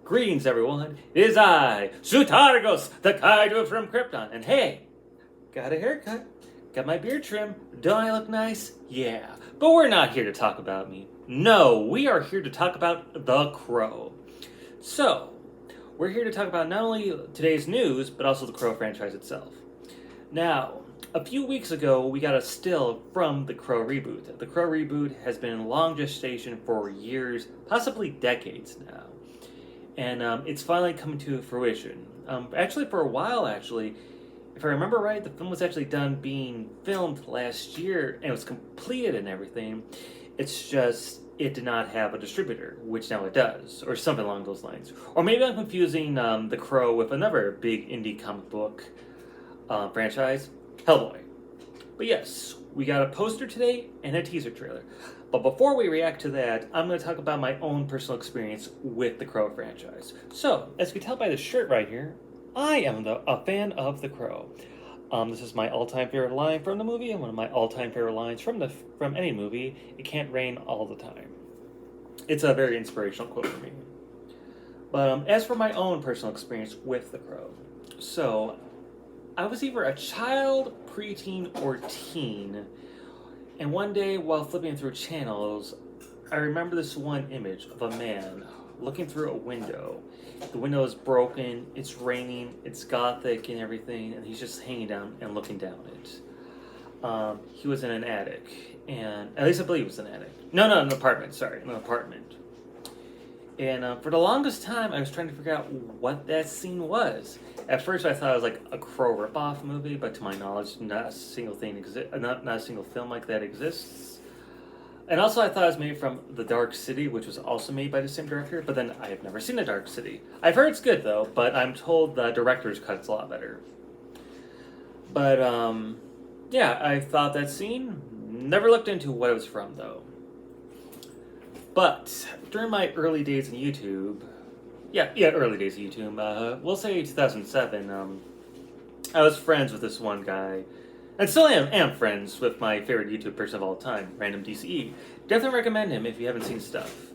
Greetings, everyone. It is I, Sutargos, the Kaido from Krypton. And hey, got a haircut, got my beard trim. Don't I look nice? Yeah. But we're not here to talk about me. No, we are here to talk about The Crow. So, we're here to talk about not only today's news, but also the Crow franchise itself. Now, a few weeks ago, we got a still from the Crow Reboot. The Crow Reboot has been in long gestation for years, possibly decades now. And it's finally coming to fruition. Actually, for a while, if I remember right, the film was actually done being filmed last year, and it was completed and everything. It's just, it did not have a distributor, which now it does, or something along those lines. Or maybe I'm confusing The Crow with another big indie comic book franchise, Hellboy. But yes, we got a poster today and a teaser trailer. But before we react to that, I'm going to talk about my own personal experience with the Crow franchise. So, as you can tell by the shirt right here, I am a fan of the Crow. This is my all-time favorite line from the movie, and one of my all-time favorite lines from any movie. It can't rain all the time. It's a very inspirational quote for me. But as for my own personal experience with the Crow, so I was either a child, preteen, or teen. And one day, while flipping through channels, I remember this one image of a man looking through a window. The window is broken, it's raining, it's gothic and everything, and he's just hanging down and looking down it. He was in an attic, and at least I believe it was an attic. No, an apartment, an apartment. And for the longest time, I was trying to figure out what that scene was. At first, I thought it was like a Crow ripoff movie, but to my knowledge, not a single not a single film like that exists. And also, I thought it was made from The Dark City, which was also made by the same director. But then, I have never seen The Dark City. I've heard it's good though, but I'm told the director's cut's a lot better. But yeah, I thought that scene. Never looked into what it was from though. But during my early days in YouTube, early days of YouTube, we'll say 2007, I was friends with this one guy, and still am friends with my favorite YouTube person of all time, Random DCE. Definitely recommend him if you haven't seen stuff.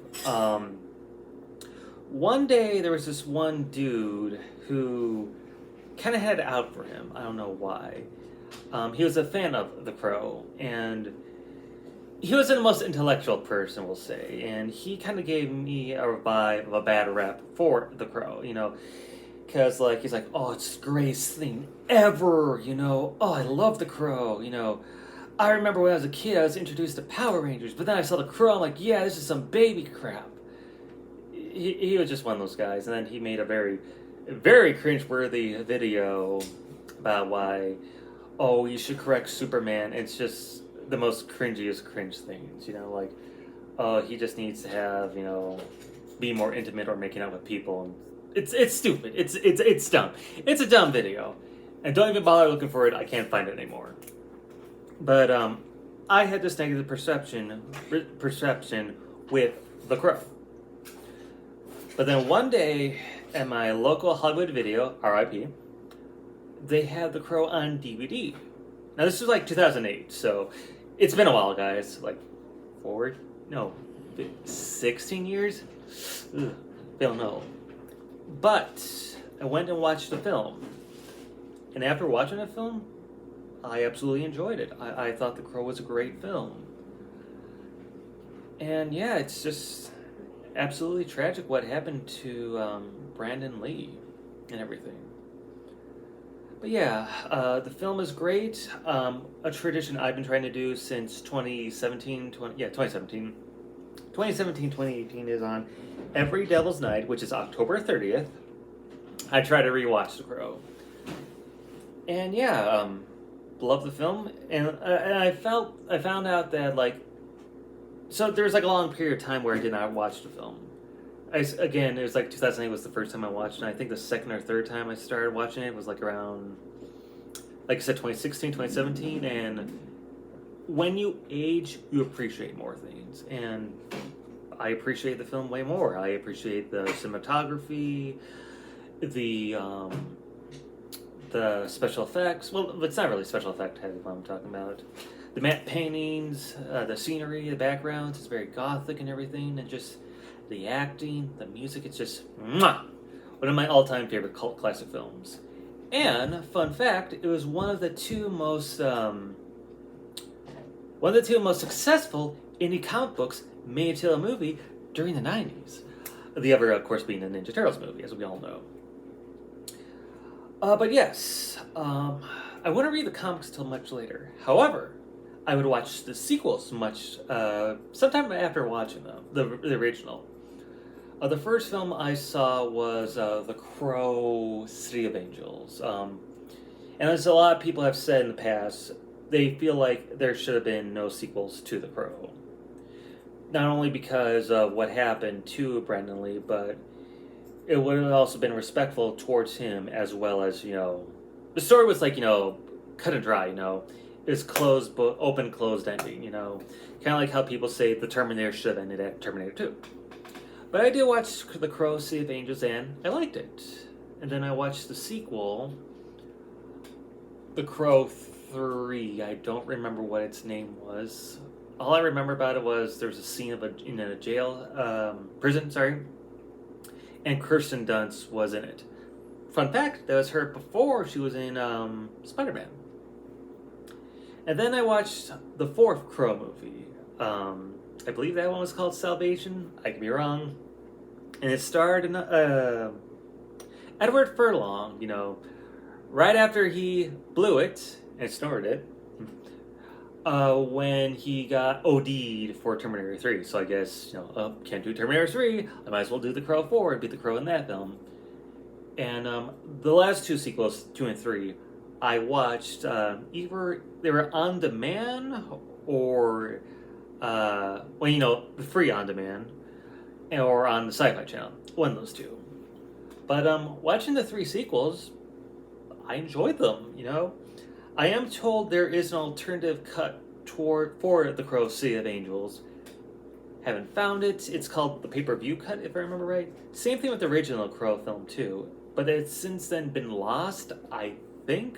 One day there was this one dude who kind of had it out for him. I don't know why. He was a fan of The Crow, and he wasn't the most intellectual person, we'll say, and he kind of gave me a vibe of a bad rep for The Crow, because, he's like, oh, it's the greatest thing ever, oh, I love The Crow, I remember when I was a kid, I was introduced to Power Rangers, but then I saw The Crow, I'm like, yeah, this is some baby crap. He was just one of those guys, and then he made a very, very cringe-worthy video about why, oh, you should correct Superman. It's just the most cringiest cringe things, he just needs to have, be more intimate or making out with people. And it's stupid. It's dumb. It's a dumb video. And don't even bother looking for it. I can't find it anymore. But I had this negative perception with The Crow. But then one day at my local Hollywood Video, RIP, they had The Crow on DVD. Now this was 2008, so it's been a while, guys. 16 years? Ugh, don't know. But I went and watched the film. And after watching the film, I absolutely enjoyed it. I thought The Crow was a great film. And yeah, it's just absolutely tragic what happened to Brandon Lee and everything. But yeah, the film is great. A tradition I've been trying to do since 2017, 2018 is on every Devil's Night, which is October 30th. I try to rewatch The Crow. And yeah, love the film. And I found out that so there's a long period of time where I did not watch the film. Again, it was 2008 was the first time I watched it, and I think the second or third time I started watching it was around, like I said, 2016, 2017, and when you age, you appreciate more things, and I appreciate the film way more. I appreciate the cinematography, the special effects. Well, it's not really special effect heavy what I'm talking about. The matte paintings, the scenery, the backgrounds, it's very gothic and everything, and just the acting, the music, it's just mwah, one of my all-time favorite cult classic films. And fun fact, it was one of the two most successful indie comic books made into a movie during the 90s. The other, of course, being the Ninja Turtles movie, as we all know. But yes, I wouldn't read the comics till much later. However, I would watch the sequels sometime after watching them, the original. The first film I saw was The Crow, City of Angels. And as a lot of people have said in the past, they feel like there should have been no sequels to The Crow. Not only because of what happened to Brandon Lee, but it would have also been respectful towards him, as well as, the story was like, cut and dry, It was open, closed ending, Kind of like how people say the Terminator should have ended at Terminator 2. But I did watch The Crow, City of Angels, and I liked it. And then I watched the sequel, The Crow 3. I don't remember what its name was. All I remember about it was there was a scene in a prison, and Kirsten Dunst was in it. Fun fact, that was her before she was in Spider-Man. And then I watched the fourth Crow movie. I believe that one was called Salvation. I could be wrong. And it starred Edward Furlong, right after he blew it and snorted it, when he got OD'd for Terminator 3. So I guess, can't do Terminator 3, I might as well do The Crow 4 and be the Crow in that film. And the last two sequels, 2 and 3, I watched either they were on demand or the free on demand, or on the Sci-Fi Channel, one of those two. But watching the 3 sequels, I enjoyed them. I am told there is an alternative cut for The Crow, City of Angels. Haven't found it. It's called the pay-per-view cut, if I remember right. Same thing with the original Crow film too, but it's since then been lost, I think.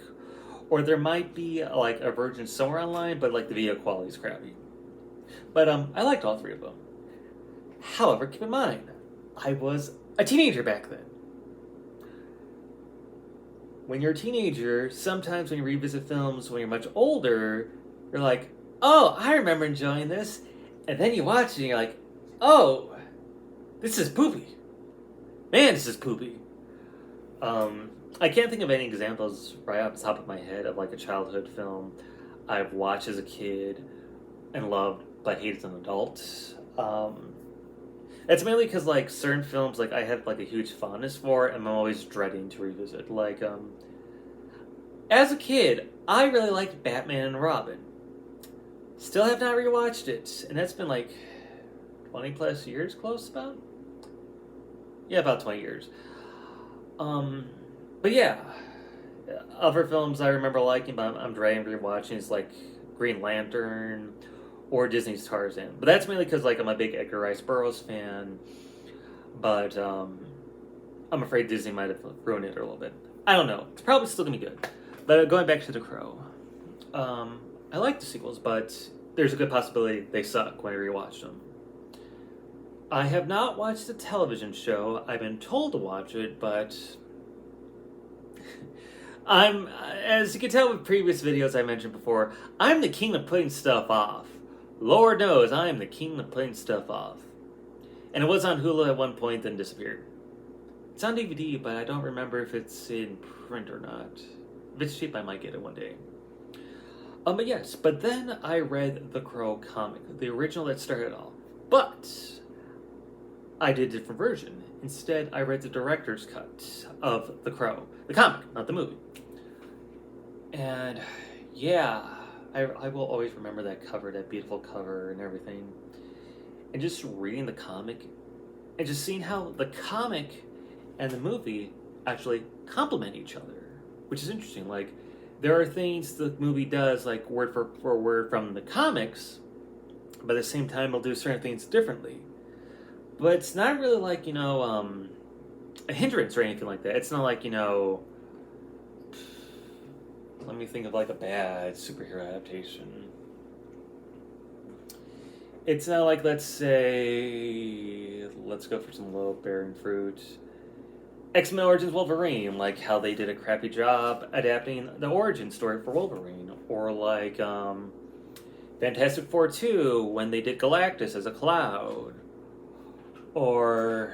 Or there might be like a version somewhere online, but like the video quality is crappy. But I liked all 3 of them. However, keep in mind, I was a teenager back then. When you're a teenager, sometimes when you revisit films when you're much older, you're like, oh, I remember enjoying this. And then you watch it and you're like, oh, this is poopy. Man, this is poopy. I can't think of any examples right off the top of my head of like a childhood film I've watched as a kid and loved but hated as an adult. It's mainly because like certain films like I have like a huge fondness for and I'm always dreading to revisit. Like as a kid, I really liked Batman and Robin. Still have not rewatched it, and that's been like 20 plus years, close about. Yeah, about 20 years. But yeah, other films I remember liking, but I'm dreading rewatching is like Green Lantern or Disney's Tarzan. But that's mainly because like I'm a big Edgar Rice Burroughs fan. But I'm afraid Disney might have ruined it a little bit. I don't know. It's probably still gonna be good. But going back to The Crow, I like the sequels, but there's a good possibility they suck when I rewatch them. I have not watched the television show. I've been told to watch it, but as you can tell with previous videos I mentioned before, I'm the king of putting stuff off. Lord knows I am the king of putting stuff off. And it was on Hulu at one point, then disappeared. It's on DVD, but I don't remember if it's in print or not. If it's cheap, I might get it one day. But yes, but then I read the Crow comic, the original that started it all. But I did a different version. Instead, I read the director's cut of The Crow, the comic, not the movie. And yeah, I will always remember that cover, that beautiful cover and everything. And just reading the comic and just seeing how the comic and the movie actually complement each other, which is interesting. Like, there are things the movie does, like word for word from the comics, but at the same time, it'll do certain things differently. But it's not really like, a hindrance or anything like that. It's not like, let me think of like a bad superhero adaptation. It's not like, let's say, let's go for some low-bearing fruit. X-Men Origins Wolverine, like how they did a crappy job adapting the origin story for Wolverine. Or like Fantastic Four 2, when they did Galactus as a cloud. Or,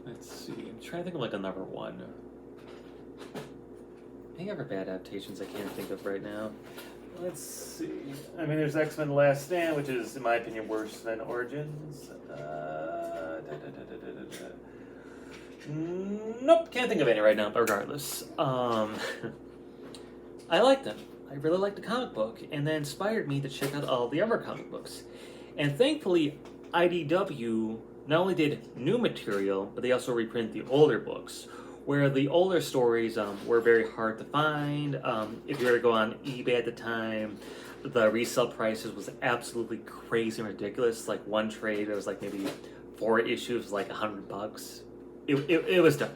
let's see, I'm trying to think of like another one. Any other bad adaptations I can't think of right now? Let's see. I mean, there's X-Men The Last Stand, which is, in my opinion, worse than Origins. Nope, can't think of any right now, but regardless. I like them. I really liked the comic book, and that inspired me to check out all the other comic books. And thankfully, IDW not only did new material, but they also reprinted the older books, where the older stories were very hard to find. If you were to go on eBay at the time, the resale prices was absolutely crazy and ridiculous. Like one trade, it was like maybe 4 issues, like $100. It was dumb.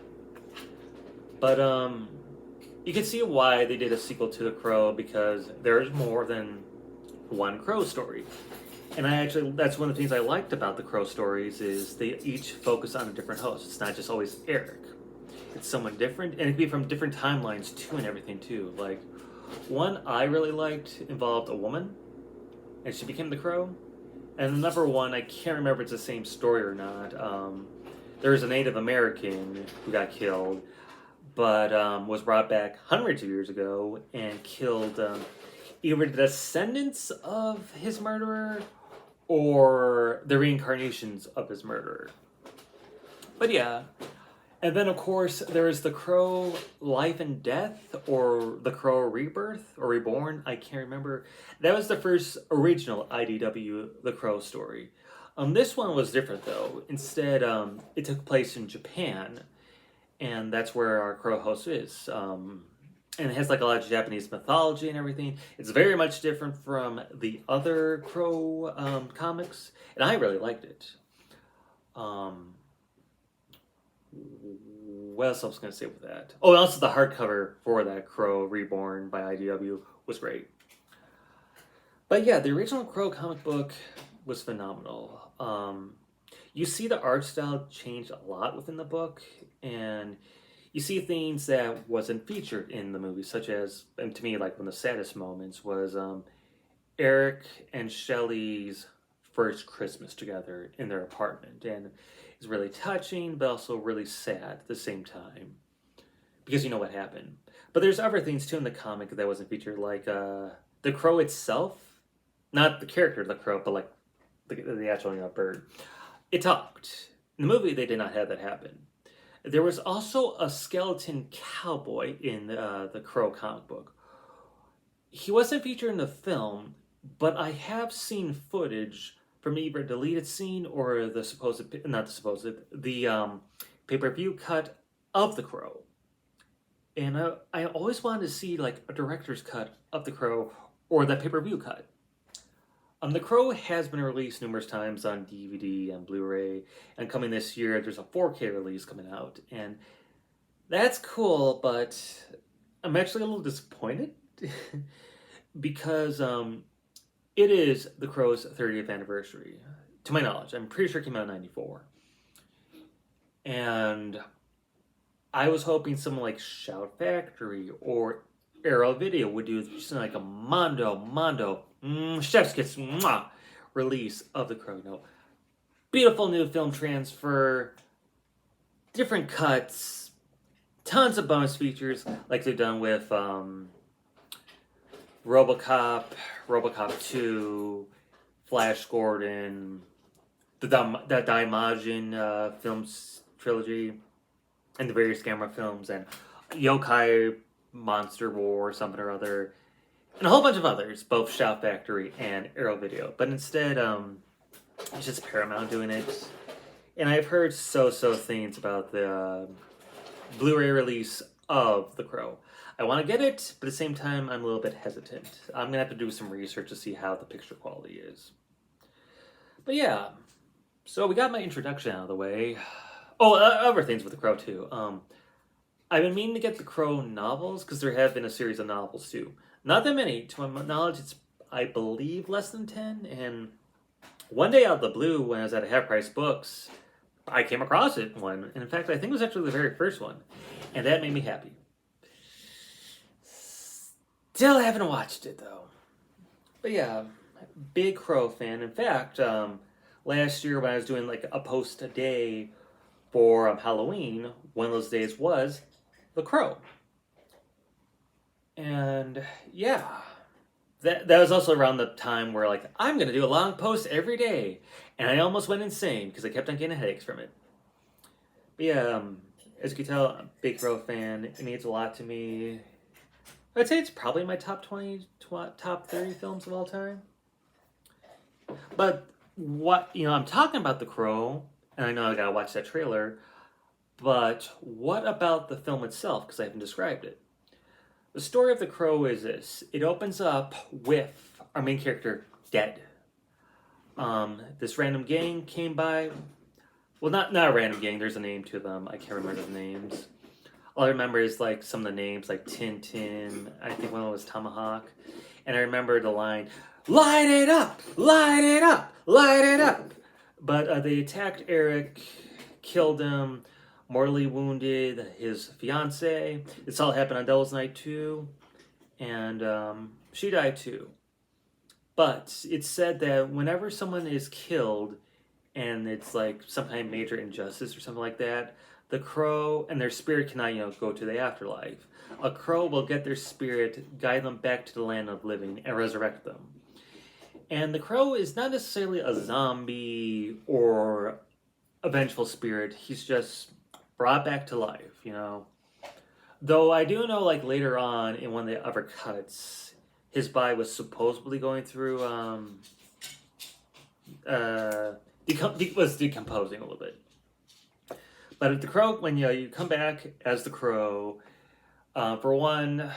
But you can see why they did a sequel to The Crow, because there's more than one Crow story. And that's one of the things I liked about the Crow stories, is they each focus on a different host. It's not just always Eric. It's someone different, and it could be from different timelines too, and everything too. Like, one I really liked involved a woman, and she became the Crow. And another one, I can't remember if it's the same story or not. There was a Native American who got killed, but was brought back hundreds of years ago and killed either the descendants of his murderer or the reincarnations of his murderer. But yeah. And then, of course, there is The Crow Life and Death, or The Crow Rebirth, or Reborn, I can't remember. That was the first original IDW The Crow story. This one was different, though. Instead, it took place in Japan, and that's where our Crow host is. And it has like a lot of Japanese mythology and everything. It's very much different from the other Crow comics, and I really liked it. What else I was going to say with that? Oh, and also the hardcover for that Crow Reborn by IDW was great. But yeah, the original Crow comic book was phenomenal. You see the art style change a lot within the book, and you see things that wasn't featured in the movie, such as, and to me, like one of the saddest moments was Eric and Shelley's first Christmas together in their apartment, and it's really touching, but also really sad at the same time, because you know what happened. But there's other things too in the comic that wasn't featured, like the Crow itself, not the character of the Crow, but like the actual bird. It talked. In the movie, they did not have that happen. There was also a skeleton cowboy in the Crow comic book. He wasn't featured in the film, but I have seen footage from either a deleted scene or the pay-per-view cut of The Crow. And I always wanted to see like a director's cut of The Crow or the pay-per-view cut. The Crow has been released numerous times on DVD and Blu-ray, and coming this year, there's a 4K release coming out, and that's cool, but I'm actually a little disappointed because it is The Crow's 30th anniversary, to my knowledge. I'm pretty sure it came out in 94. And I was hoping someone like Shout Factory or Arrow Video would do just like a Mondo, chef's kiss, release of The Crow. No, beautiful new film transfer, different cuts, tons of bonus features like they've done with RoboCop, RoboCop 2, Flash Gordon, the Daimajin films trilogy, and the various Gamera films, and Yokai Monster War, something or other, and a whole bunch of others, both Shout Factory and Arrow Video. But instead, it's just Paramount doing it. And I've heard so-so things about the Blu-ray release of The Crow. I want to get it, but at the same time, I'm a little bit hesitant. I'm going to have to do some research to see how the picture quality is. But yeah, so we got my introduction out of the way. Oh, other things with The Crow, too. I've been meaning to get the Crow novels, because there have been a series of novels, too. Not that many. To my knowledge, it's, I believe, less than 10, and one day out of the blue, when I was at a half price books, I came across it one. And in fact, I think it was actually the very first one. And that made me happy. Still haven't watched it though. But yeah, big Crow fan. In fact, last year when I was doing like a post a day for Halloween, one of those days was The Crow. And yeah, that was also around the time where like I'm gonna do a long post every day, and I almost went insane because I kept on getting headaches from it. But yeah, as you can tell, I'm a big Crow fan. It means a lot to me. I'd say it's probably my top 20, top 30 films of all time. But what, I'm talking about The Crow, and I know I gotta watch that trailer, but what about the film itself? Because I haven't described it. The story of The Crow is this. It opens up with our main character dead. This random gang came by. Well, not a random gang. There's a name to them. I can't remember the names. All I remember is like some of the names, like Tintin. I think one of them was Tomahawk. And I remember the line, "Light it up! Light it up! Light it up!" But they attacked Eric, killed him, mortally wounded his fiance. This all happened on Devil's Night 2, and she died too. But it's said that whenever someone is killed, and it's like some kind of major injustice or something like that, the crow and their spirit cannot, go to the afterlife. A crow will get their spirit, guide them back to the land of living, and resurrect them. And the crow is not necessarily a zombie or a vengeful spirit. He's just brought back to life. Though I do know, like, later on in one of the other cuts, his body was supposedly going through, was decomposing a little bit. But at the crow, when you come back as the crow, for one,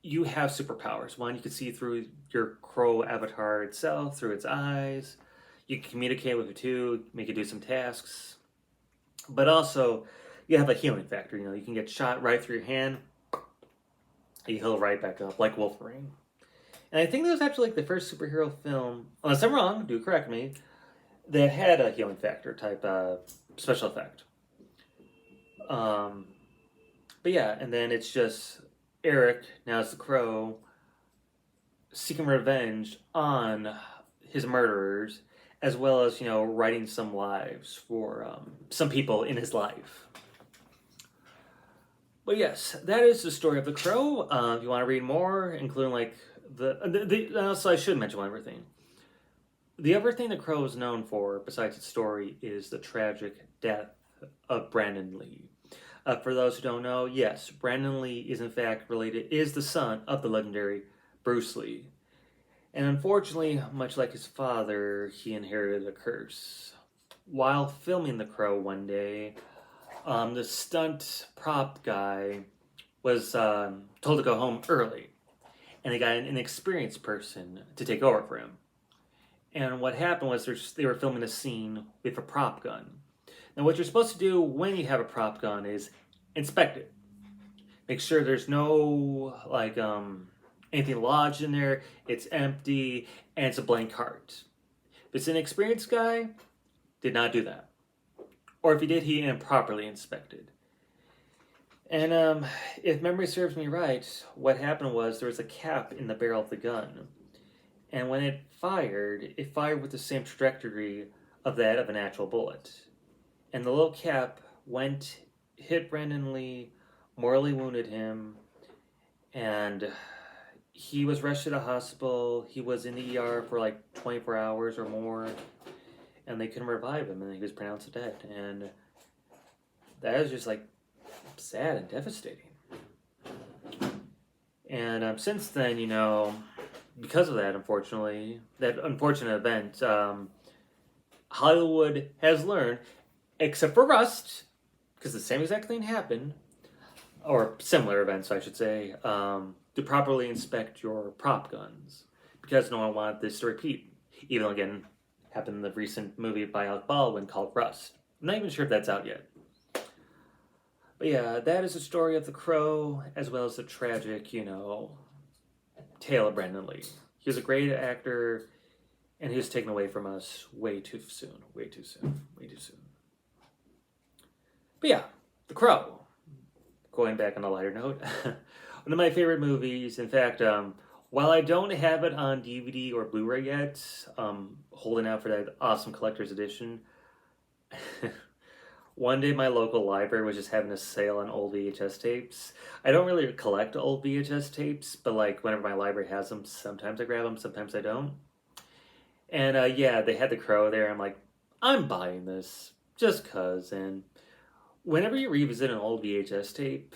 you have superpowers. One, you can see through your crow avatar itself, through its eyes. You can communicate with it too, make it do some tasks. But also, you have a healing factor. You can get shot right through your hand. You heal right back up, like Wolverine. And I think that was actually like the first superhero film, unless I'm wrong, do correct me, that had a healing factor type special effect. But yeah, and then it's just Eric, now it's the Crow, seeking revenge on his murderers, as well as, writing some lives for some people in his life. But yes, that is the story of the Crow. If you want to read more, including like so I should mention one other thing. The other thing the Crow is known for, besides its story, is the tragic death of Brandon Lee. For those who don't know, yes, Brandon Lee is in fact is the son of the legendary Bruce Lee. And unfortunately, much like his father, he inherited a curse. While filming The Crow one day, the stunt prop guy was told to go home early. And they got an inexperienced person to take over for him. And what happened was they were filming a scene with a prop gun. Now what you're supposed to do when you have a prop gun is inspect it. Make sure there's no anything lodged in there, it's empty, and it's a blank cart. If it's an inexperienced guy, did not do that. Or if he did, he improperly inspected. And if memory serves me right, what happened was there was a cap in the barrel of the gun. And when it fired with the same trajectory of that of an actual bullet. And the little cap hit Brandon Lee, mortally wounded him, and he was rushed to the hospital. He was in the ER for like 24 hours or more, and they couldn't revive him, and he was pronounced dead. And that is just like sad and devastating. And since then, because of that, unfortunately, that unfortunate event, Hollywood has learned, except for Rust, because the same exact thing happened, or similar events, I should say, to properly inspect your prop guns, because no one wanted this to repeat. Even again, happened in the recent movie by Alec Baldwin called Rust. I'm not even sure if that's out yet. But yeah, that is the story of the Crow, as well as the tragic, tale of Brandon Lee. He was a great actor, and he was taken away from us way too soon, way too soon, way too soon. But yeah, The Crow. Going back on a lighter note, one of my favorite movies. In fact, while I don't have it on DVD or Blu-ray yet, holding out for that awesome collector's edition. One day my local library was just having a sale on old VHS tapes. I don't really collect old VHS tapes, but like whenever my library has them, sometimes I grab them, sometimes I don't. And yeah, they had The Crow there. I'm like, I'm buying this just cause. And whenever you revisit an old VHS tape,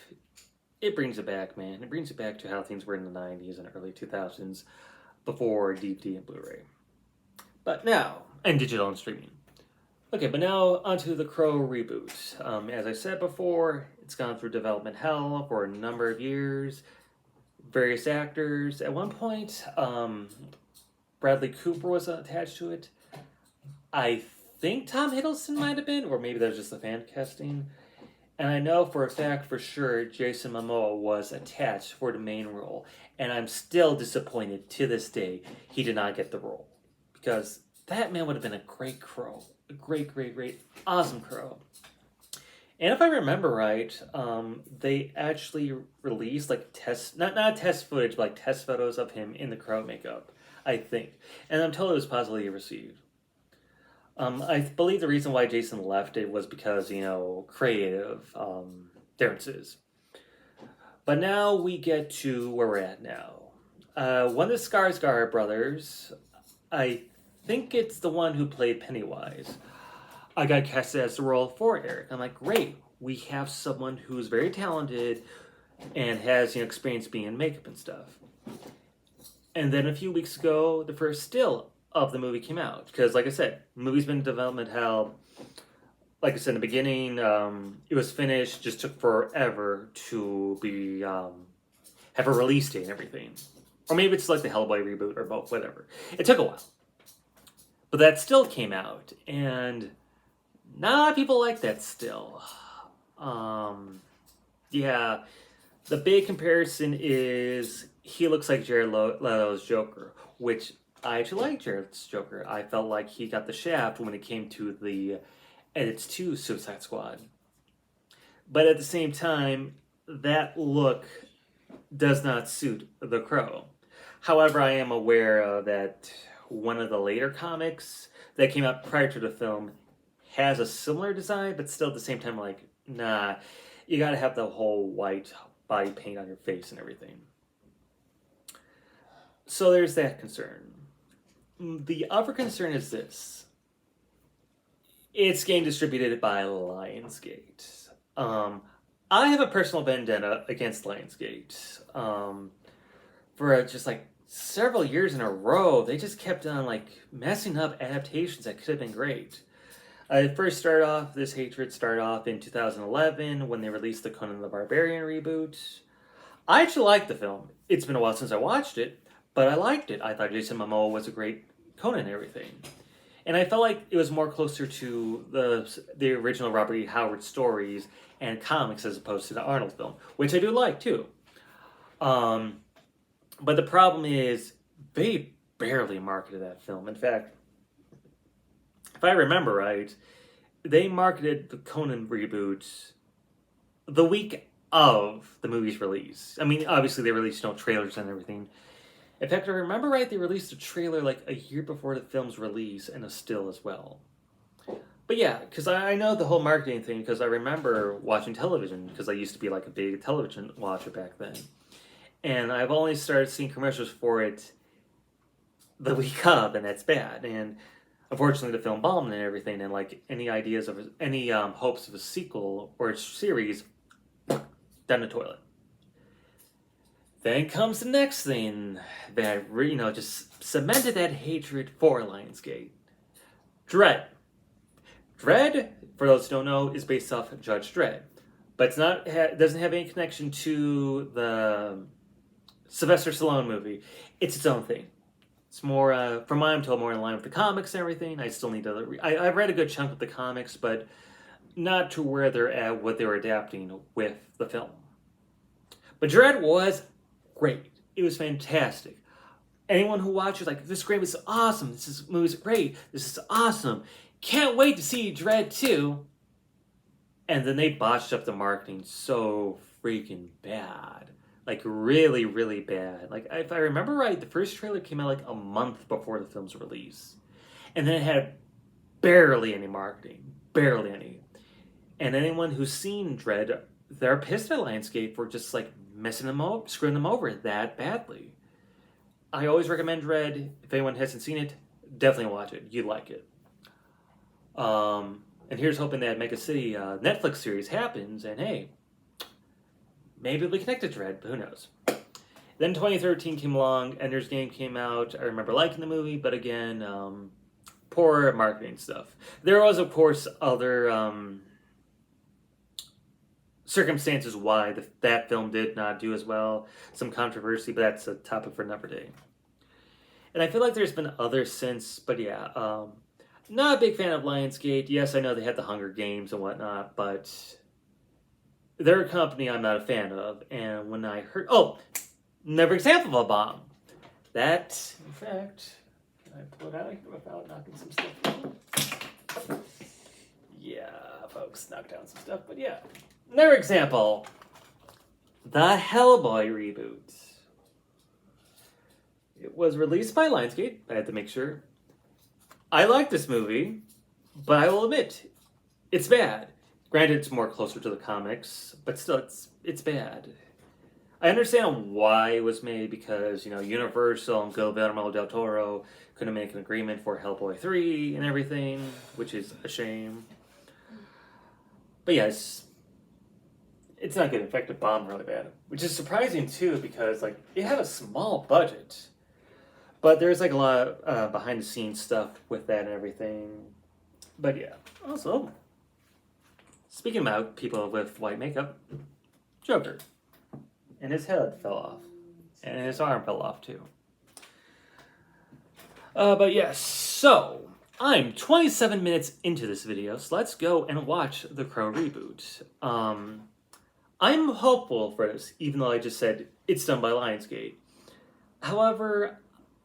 it brings it back, man. It brings it back to how things were in the 90s and early 2000s before DVD and Blu-ray. But now, and digital and streaming. Okay, but now onto the Crow reboot. As I said before, it's gone through development hell for a number of years. Various actors. At one point, Bradley Cooper was attached to it. I think Tom Hiddleston might have been, or maybe that was just the fan casting. And I know for a fact, for sure, Jason Momoa was attached for the main role. And I'm still disappointed to this day he did not get the role. Because that man would have been a great Crow. A great, awesome Crow. And if I remember right, they actually released like not test footage, but like test photos of him in the Crow makeup, I think. And I'm told it was positively received. I believe the reason why Jason left it was because, creative differences. But now we get to where we're at now. One of the Skarsgård brothers, I think it's the one who played Pennywise. I got cast as the role for Eric. I'm like, great. We have someone who's very talented and has experience being in makeup and stuff. And then a few weeks ago, the first still of the movie came out. Because, like I said, the movie's been in development hell. Like I said in the beginning, it was finished. Just took forever to be have a release date and everything. Or maybe it's like the Hellboy reboot or both, whatever. It took a while. But that still came out, and not a lot of people like that still. Yeah, the big comparison is he looks like Jared Leto's Joker, which I actually like Jared's Joker. I felt like he got the shaft when it came to the edits to Suicide Squad. But at the same time, that look does not suit the Crow. However, I am aware that one of the later comics that came out prior to the film has a similar design, but still at the same time, like, nah, you gotta have the whole white body paint on your face and everything. So there's that concern. The other concern is this. It's getting distributed by Lionsgate. I have a personal vendetta against Lionsgate. For just like several years in a row, they just kept on messing up adaptations that could have been great. This hatred started off in 2011 when they released the Conan the Barbarian reboot. I actually liked the film. It's been a while since I watched it, but I liked it. I thought Jason Momoa was a great Conan and everything. And I felt like it was more closer to the original Robert E. Howard stories and comics as opposed to the Arnold film, which I do like too. But the problem is they barely marketed that film. In fact, if I remember right, they marketed the Conan reboot the week of the movie's release. I mean, obviously they released trailers and everything. In fact, if I remember right, they released a trailer a year before the film's release and a still as well. But yeah, because I know the whole marketing thing because I remember watching television because I used to be a big television watcher back then. And I've only started seeing commercials for it the week of, and that's bad. And unfortunately, the film bombed and everything, and any ideas of any hopes of a sequel or a series down the toilet. Then comes the next thing that just cemented that hatred for Lionsgate. Dredd. Dredd, for those who don't know, is based off of Judge Dredd, but it's not doesn't have any connection to the Sylvester Stallone movie. It's its own thing. It's more, from what I'm told, more in line with the comics and everything. I still need to... I've read a good chunk of the comics, but not to where they're at, what they were adapting with the film. But Dredd was great. It was fantastic. anyone who watches, like, this movie is awesome, this movie's great, this is awesome, can't wait to see Dread 2. And then they botched up the marketing so freaking bad. Like, really, really bad. Like, if I remember right, the first trailer came out like a month before the film's release. And then it had barely any marketing. Barely any. And anyone who's seen Dread, they're pissed at Lionsgate for just, like, messing them over, screwing them over that badly. I always recommend Dread. If anyone hasn't seen it, definitely watch it. You'd like it. And here's hoping that Mega City Netflix series happens, and hey, maybe it'll be connected to Dread, but who knows. Then 2013 came along, Ender's Game came out. I remember liking the movie, but again, poor marketing stuff. There was, of course, other circumstances why that film did not do as well. Some controversy, but that's a topic for another day. And I feel like there's been others since, but yeah, not a big fan of Lionsgate. Yes, I know they had the Hunger Games and whatnot, but they're a company I'm not a fan of. And when I heard... Oh! Another example of a bomb. That, in fact... Can I pull it out of here without knocking some stuff down? Yeah, folks, knocked down some stuff. But yeah. Another example. The Hellboy reboot. It was released by Lionsgate. I had to make sure. I like this movie, but I will admit, it's bad. Granted, it's more closer to the comics, but still, it's bad. I understand why it was made, because, you know, Universal and Guillermo del Toro couldn't make an agreement for Hellboy 3 and everything, which is a shame. But yes, it's not good. In fact, it bombed really bad, which is surprising, too, because, like, it had a small budget. But there's, like, a lot of behind-the-scenes stuff with that and everything. But, yeah. Also, speaking about people with white makeup, Joker. And his head fell off. And his arm fell off, too. But, yes. So, I'm 27 minutes into this video, so let's go and watch the Crow Reboot. I'm hopeful for this, even though I just said it's done by Lionsgate. However,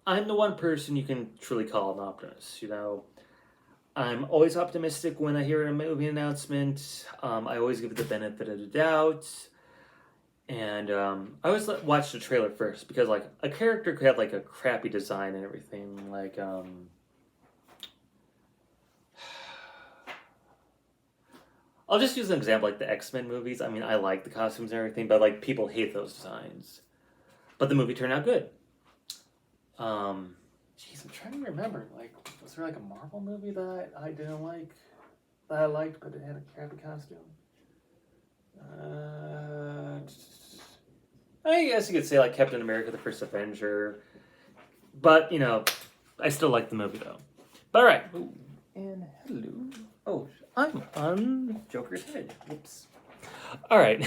I'm the one person you can truly call an optimist, you know. I'm always optimistic when I hear a movie announcement. I always give it the benefit of the doubt. And I always watch the trailer first, because, like, a character could have, like, a crappy design and everything. Like, I'll just use an example, like the X-Men movies. I mean, I like the costumes and everything, but, like, people hate those designs. But the movie turned out good. Jeez, I'm trying to remember, like, was there, like, a Marvel movie that I didn't like, that I liked, but it had a crappy costume? I guess you could say, like, Captain America, the First Avenger, but, you know, I still like the movie, though. But, alright. And hello. Oh, I'm on Joker's head. Whoops. Alright.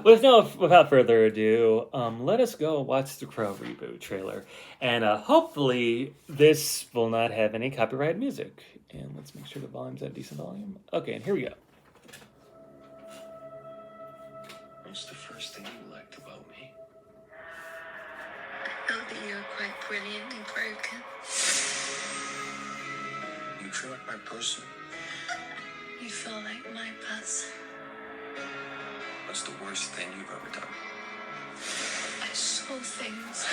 Without further ado, let us go watch the Crow Reboot trailer. And hopefully this will not have any copyrighted music. And let's make sure the volume's at a decent volume. Okay, and here we go. What's the first thing you liked about me? I felt that you were quite brilliantly broken. You feel like my person? You feel like my person. What's the worst thing you've ever done? I saw things.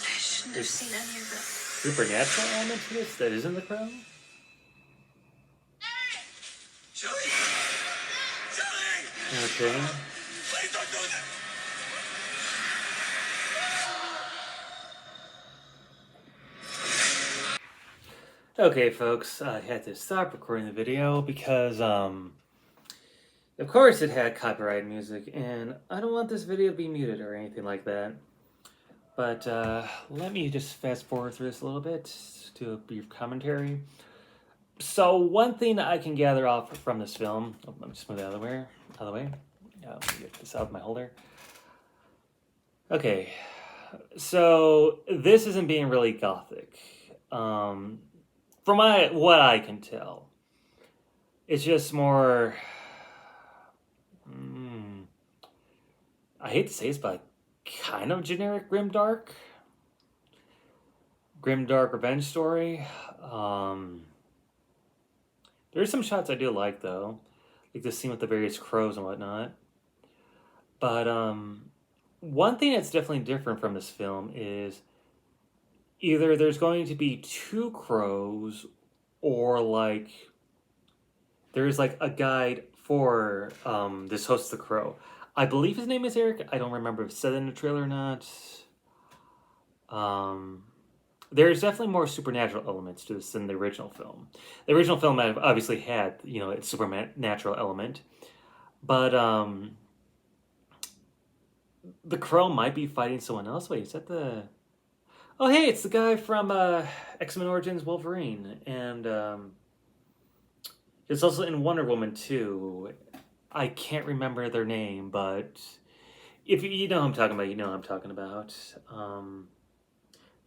I shouldn't have seen any of it. Supernatural element to this that isn't the Crow? Shelly! Shelly! Okay. Please don't do that! Okay, folks, I had to stop recording the video because, of course it had copyright music, and I don't want this video to be muted or anything like that. But, let me just fast forward through this a little bit to a brief commentary. So, one thing I can gather off from this film, let me just move it out of the way. Let me get this out of my holder. Okay, so this isn't being really gothic. From what I can tell, it's just more, I hate to say this, but kind of generic grimdark revenge story. There's some shots I do like though, like the scene with the various crows and whatnot. But one thing that's definitely different from this film is either there's going to be two crows, or like there's like a guide for this host of the crow. I believe his name is Eric. I don't remember if it said in the trailer or not. There's definitely more supernatural elements to this than the original film. The original film obviously had, its supernatural element. But the crow might be fighting someone else. Wait, is that the... Oh, hey, it's the guy from X-Men Origins Wolverine. And it's also in Wonder Woman 2. I can't remember their name, but if you know who I'm talking about, you know who I'm talking about.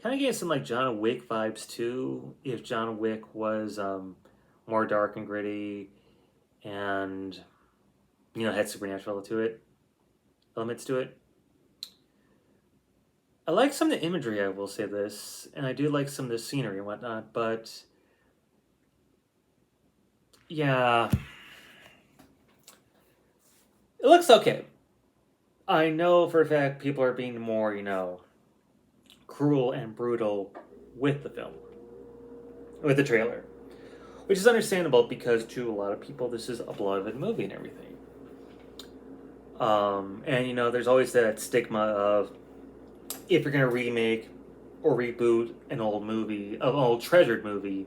Kind of gave some like John Wick vibes too. If John Wick was more dark and gritty, and had supernatural elements to it. I like some of the imagery. I will say this, and I do like some of the scenery and whatnot. But yeah, it looks okay. I know for a fact people are being more, cruel and brutal with the film, with the trailer, which is understandable because to a lot of people this is a beloved movie and everything. And there's always that stigma of if you're gonna remake or reboot an old treasured movie,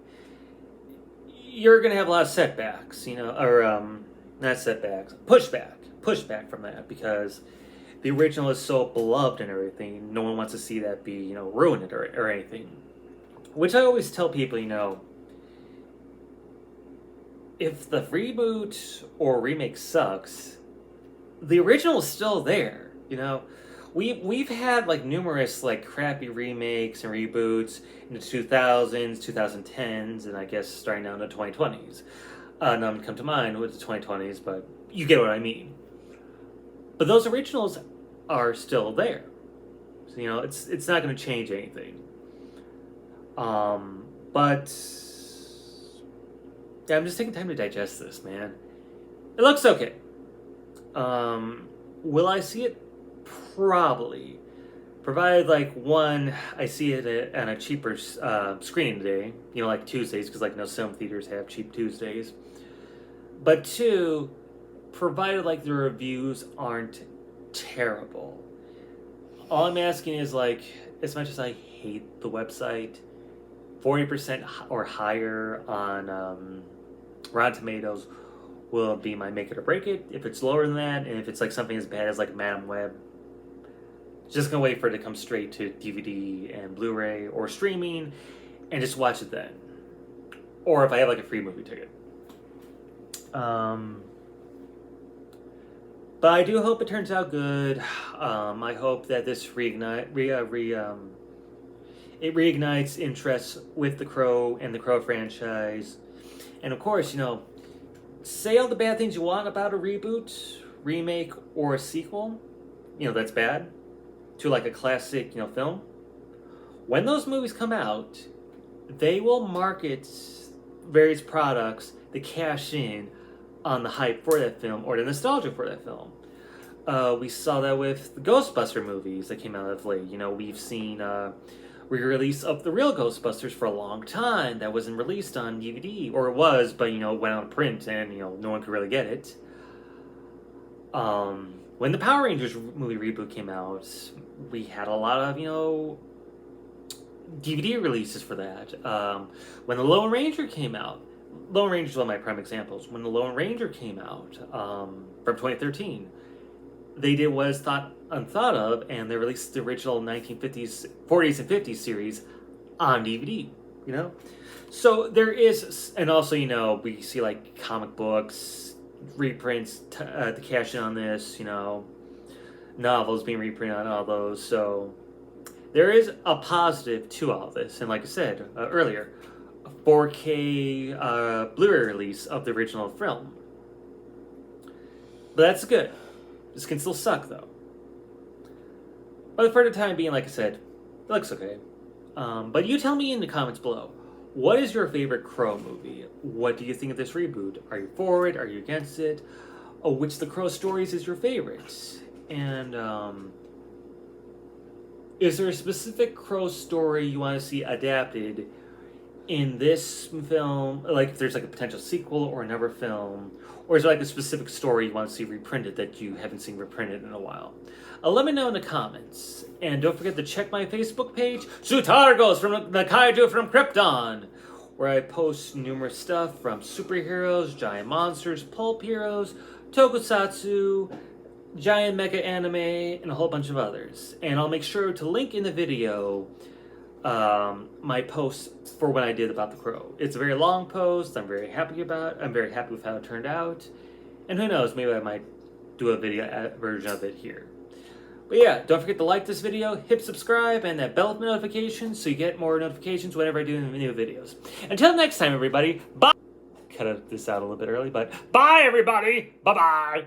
you're gonna have a lot of setbacks, or not setbacks, pushback from that because the original is so beloved and everything. No one wants to see that be, ruined or anything. Which I always tell people, if the reboot or remake sucks, the original is still there. We've had like numerous like crappy remakes and reboots in the 2000s, 2010s, and I guess starting now in the 2020s. None come to mind with the 2020s, but you get what I mean. But those originals are still there. So, it's not going to change anything. But yeah, I'm just taking time to digest this, man. It looks okay. Will I see it? Probably. Provided, like, one, I see it on a cheaper screening day. Like Tuesdays, because, some theaters have cheap Tuesdays. But two, provided, like, the reviews aren't terrible. All I'm asking is, like, as much as I hate the website, 40% or higher on Rotten Tomatoes will be my make it or break it. If it's lower than that, and if it's like something as bad as like Madam Web, just gonna wait for it to come straight to DVD and Blu-ray or streaming, and just watch it then. Or if I have like a free movie ticket. But I do hope it turns out good. I hope that this reignites interest with the Crow and the Crow franchise. And of course, say all the bad things you want about a reboot, remake, or a sequel, that's bad, to like a classic, film. When those movies come out, they will market various products to cash in on the hype for that film or the nostalgia for that film. We saw that with the Ghostbuster movies that came out of late. We've seen re-release of the real Ghostbusters for a long time that wasn't released on DVD, or it was, but it went on print and no one could really get it. When the Power Rangers movie reboot came out, we had a lot of DVD releases for that. When the Lone Ranger came out, Lone Ranger is one of my prime examples. When the Lone Ranger came out from 2013, they did what is unthought of, and they released the original 1950s, 40s, and 50s series on DVD. So there is, and also we see like comic books, reprints to cash in on this. Novels being reprinted on all those. So there is a positive to all this, and like I said earlier, a 4K Blu-ray release of the original film. But that's good. This can still suck, though. But for the time being, like I said, it looks okay. But you tell me in the comments below, what is your favorite Crow movie? What do you think of this reboot? Are you for it? Are you against it? Oh, which of the Crow stories is your favorite? And is there a specific Crow story you want to see adapted in this film? Like if there's like a potential sequel or another film, or is there like a specific story you want to see reprinted that you haven't seen reprinted in a while? Let me know in the comments. And don't forget to check my Facebook page, Sutargos from the Kaiju from Krypton, where I post numerous stuff from superheroes, giant monsters, pulp heroes, tokusatsu, giant mecha anime, and a whole bunch of others. And I'll make sure to link in the video my post for what I did about the Crow. It's a very long post. I'm very happy with how it turned out. And who knows, maybe I might do a video version of it here. But yeah, don't forget to like this video, hit subscribe, and that bell notification so you get more notifications whenever I do new videos. Until next time, everybody, bye! Cut this out a little bit early, but bye, everybody! Bye-bye!